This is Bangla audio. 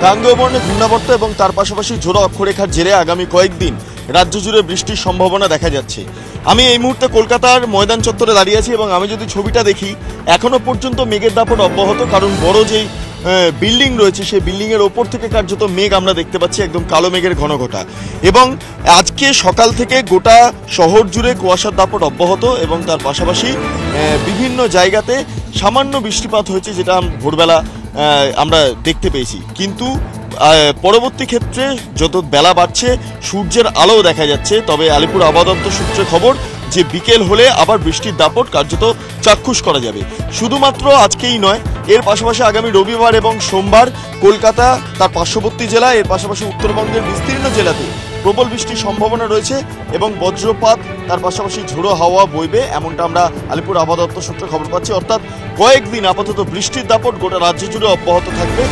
গাঙ্গেয় বর্ণে ঘূর্ণাবর্ত এবং তার পাশাপাশি ঝোড়ো অক্ষরেখার জেরে আগামী কয়েকদিন রাজ্য জুড়ে বৃষ্টির সম্ভাবনা দেখা যাচ্ছে। আমি এই মুহূর্তে কলকাতার ময়দান চত্বরে দাঁড়িয়ে আছি এবং আমি যদি ছবিটা দেখি এখনো পর্যন্ত মেঘের দাপট অব্যাহত, কারণ বড় যেই বিল্ডিং রয়েছে সেই বিল্ডিংয়ের ওপর থেকে কার্যত মেঘ আমরা দেখতে পাচ্ছি, একদম কালো মেঘের ঘনঘটা। এবং আজকে সকাল থেকে গোটা শহর জুড়ে কুয়াশার দাপট অব্যাহত এবং তার পাশাপাশি বিভিন্ন জায়গাতে সামান্য বৃষ্টিপাত হয়েছে, যেটা ভোরবেলা আমরা দেখতে পেয়েছি। কিন্তু পরবর্তী ক্ষেত্রে যত বেলা বাড়ছে সূর্যের আলো দেখা যাচ্ছে। তবে আলিপুর আবহাওয়া দপ্তর সূত্রে খবর যে বিকেল হলে আবার বৃষ্টির দাপট কার্যত চাক্ষুষ করা যাবে। শুধুমাত্র আজকেই নয়, এর পাশাপাশি আগামী রবিবার এবং সোমবার কলকাতা, তার পার্শ্ববর্তী জেলা, এর পাশাপাশি উত্তরবঙ্গের বিস্তীর্ণ জেলাতে প্রবল বৃষ্টির সম্ভাবনা রয়েছে এবং বজ্রপাত, তার পাশাপাশি ঝোড়ো হাওয়া বইবে, এমনটা আমরা আলিপুর আবহাওয়া দপ্তর সূত্রে খবর পাচ্ছি। অর্থাৎ কয়েকদিন আপাতত বৃষ্টির দাপট গোটা রাজ্য জুড়ে অব্যাহত থাকবে।